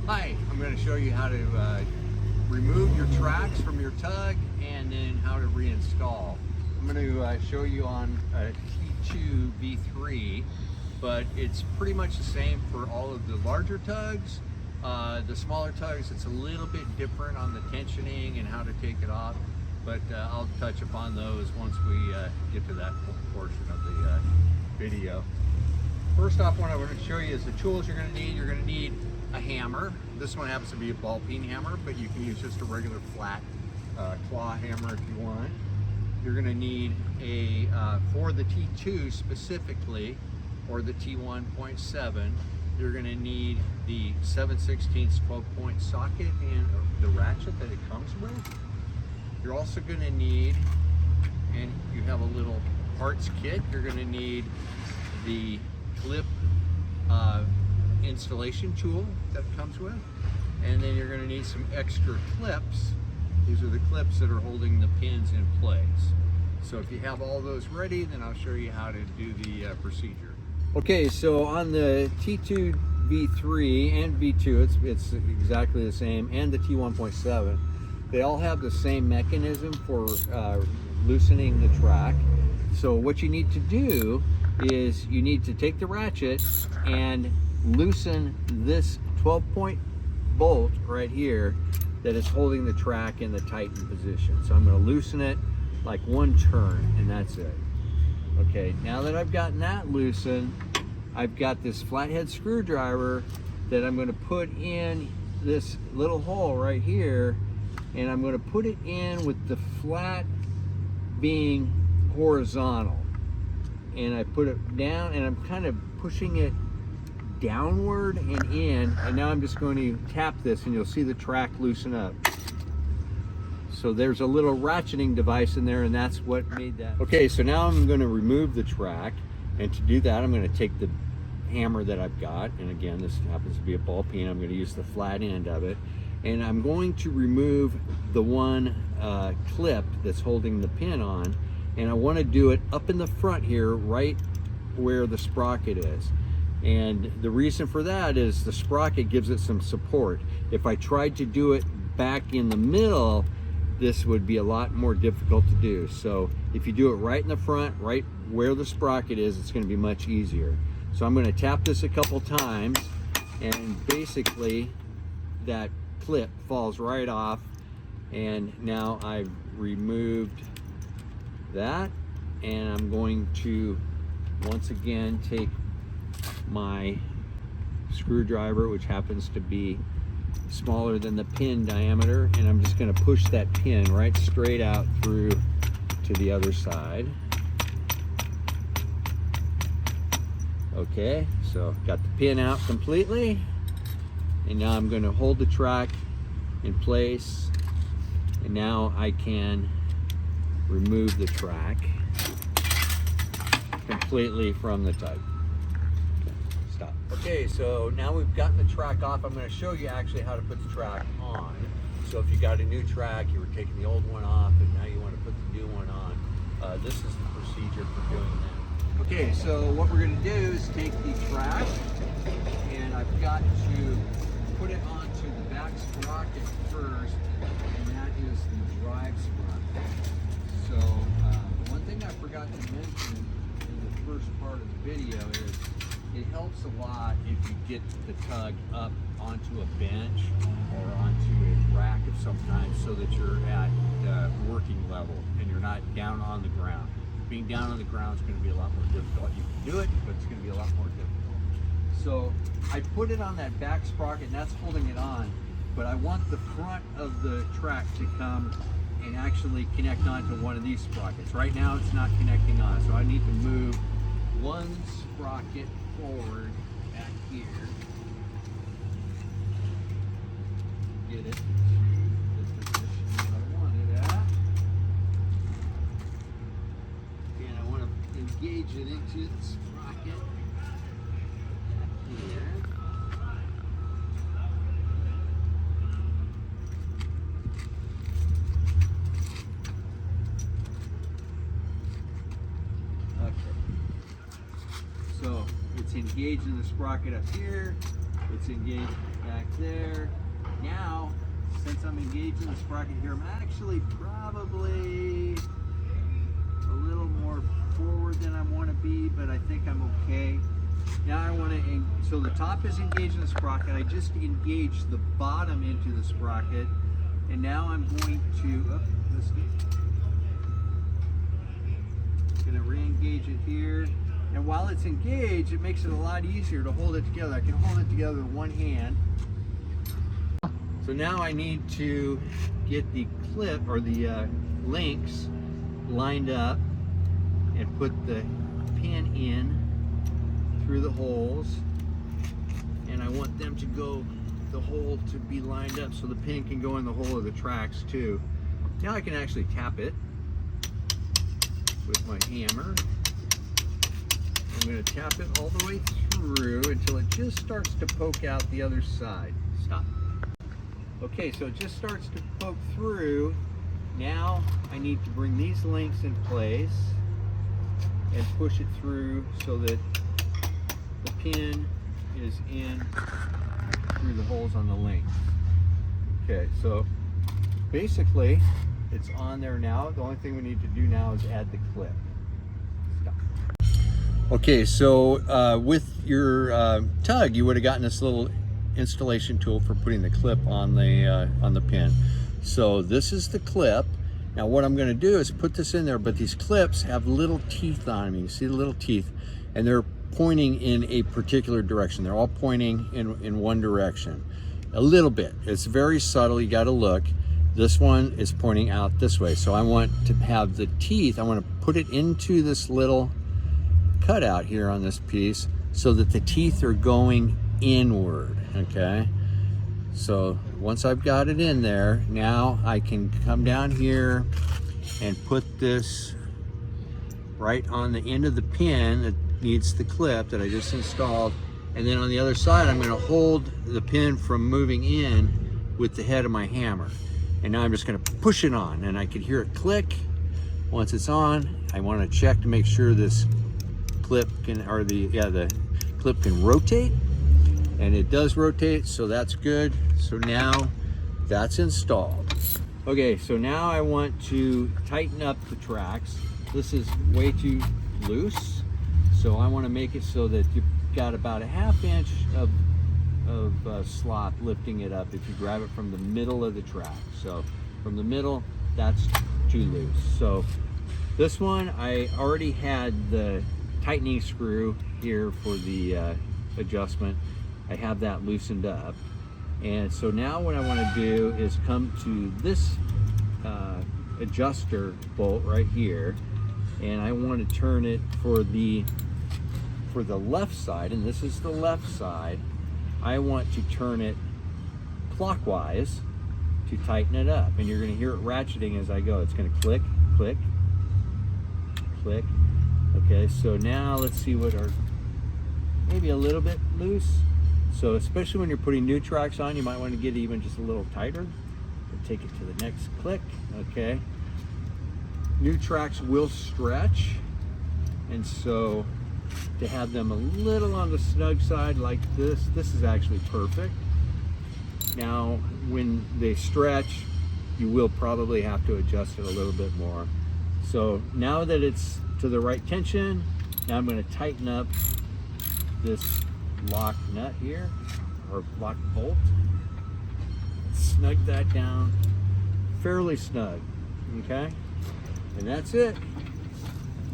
Hi, I'm going to show you how to remove your tracks from your tug and then how to reinstall. I'm going to show you on a T2 V3, but it's pretty much the same for all of the larger tugs. The smaller tugs, it's a little bit different on the tensioning and how to take it off, but I'll touch upon those once we get to that portion of the video. First off, what I want to show you is the tools you're going to need. You're going to need a hammer. This one happens to be a ball peen hammer, but you can use just a regular flat claw hammer if you want. You're going to need a, for the T2 specifically, or the T1.7, you're going to need the 7/16 12-point socket and the ratchet that it comes with. You're also going to need, and you have a little parts kit, you're going to need the clip installation tool that it comes with, and then you're going to need some extra clips. These are the clips that are holding the pins in place. So if you have all those ready, then I'll show you how to do the procedure. Okay, so on the T2 V3 and V2, it's exactly the same, and the T1.7, they all have the same mechanism for loosening the track. So what you need to do is you need to take the ratchet and loosen this 12-point bolt right here that is holding the track in the tightened position. So I'm going to loosen it like one turn, and that's it. Okay, now that I've gotten that loosened, I've got this flathead screwdriver that I'm going to put in this little hole right here, and I'm going to put it in with the flat being horizontal. And I put it down, and I'm kind of pushing it downward and in, and now I'm just going to tap this, and you'll see the track loosen up. So there's a little ratcheting device in there, and that's what made that. Okay, so now I'm going to remove the track, and to do that I'm going to take the hammer that I've got, and again this happens to be a ball peen. I'm going to use the flat end of it, and I'm going to remove the one clip that's holding the pin on, and I want to do it up in the front here, right where the sprocket is. And the reason for that is the sprocket gives it some support. If I tried to do it back in the middle, this would be a lot more difficult to do. So if you do it right in the front, right where the sprocket is, it's going to be much easier. So I'm going to tap this a couple times, and basically that clip falls right off, and now I've removed that, and I'm going to once again take my screwdriver, which happens to be smaller than the pin diameter, and I'm just going to push that pin right straight out through to the other side. Okay, so got the pin out completely, and now I'm going to hold the track in place, and now I can remove the track completely from the tug. Stop. Okay, so now we've gotten the track off. I'm going to show you actually how to put the track on. So if you got a new track, you were taking the old one off, and now you want to put the new one on, this is the procedure for doing that. Okay, so what we're going to do is take the track, and I've got to put it onto the back sprocket first, and that is the drive sprocket. So one thing I forgot to mention in the first part of the video is it helps a lot if you get the tug up onto a bench or onto a rack of some kind, so that you're at working level and you're not down on the ground. Being down on the ground is going to be a lot more difficult. You can do it, but it's going to be a lot more difficult. So I put it on that back sprocket, and that's holding it on, but I want the front of the track to come and actually connect onto one of these sprockets. Right now it's not connecting on, so I need to move one sprocket forward back here. Get it to the position that I want it at. And I want to engage it into the sprocket back here. So it's engaged in the sprocket up here. It's engaged back there. Now, since I'm engaged in the sprocket here, I'm actually probably a little more forward than I want to be, but I think I'm okay. Now I want to, so the top is engaged in the sprocket. I just engaged the bottom into the sprocket, and now I'm going to, going to re-engage it here. And while it's engaged, it makes it a lot easier to hold it together. I can hold it together with one hand. So now I need to get the clip or the links lined up and put the pin in through the holes, and I want them to go, the hole to be lined up so the pin can go in the hole of the tracks too. Now I can actually tap it with my hammer. I'm going to tap it all the way through until it just starts to poke out the other side. Stop. Okay, so it just starts to poke through. Now I need to bring these links in place and push it through so that the pin is in through the holes on the links. Okay, so basically it's on there now. The only thing we need to do now is add the clip. Stop. Okay, so with your tug, you would have gotten this little installation tool for putting the clip on the pin. So this is the clip. Now what I'm going to do is put this in there, but these clips have little teeth on them. You can see the little teeth, and they're pointing in a particular direction. They're all pointing in one direction. A little bit. It's very subtle. You got to look. This one is pointing out this way. So I want to have the teeth, I want to put it into this little cutout here on this piece so that the teeth are going inward. Okay. So once I've got it in there, now I can come down here and put this right on the end of the pin that needs the clip that I just installed. And then on the other side, I'm going to hold the pin from moving in with the head of my hammer. And now I'm just going to push it on, and I can hear it click. Once it's on, I want to check to make sure this clip can, or the clip can rotate. And it does rotate, so that's good. So now that's installed. Okay, so now I want to tighten up the tracks. This is way too loose, so I want to make it so that you've got about a ½ inch of slop lifting it up if you grab it from the middle of the track. So from the middle, that's too loose. So this one, I already had the tightening screw here for the adjustment. I have that loosened up. And so now what I want to do is come to this adjuster bolt right here, and I want to turn it for the left side, and this is the left side. I want to turn it clockwise to tighten it up, and you're going to hear it ratcheting as I go. It's going to click, click, click. Okay, so now let's see what our, maybe a little bit loose. So especially when you're putting new tracks on, you might want to get even just a little tighter. And take it to the next click. Okay. New tracks will stretch, and so to have them a little on the snug side like this is actually perfect. Now when they stretch, you will probably have to adjust it a little bit more. So now that it's to the right tension, now I'm going to tighten up this lock nut here, or lock bolt. Snug that down fairly snug. Okay, and that's it.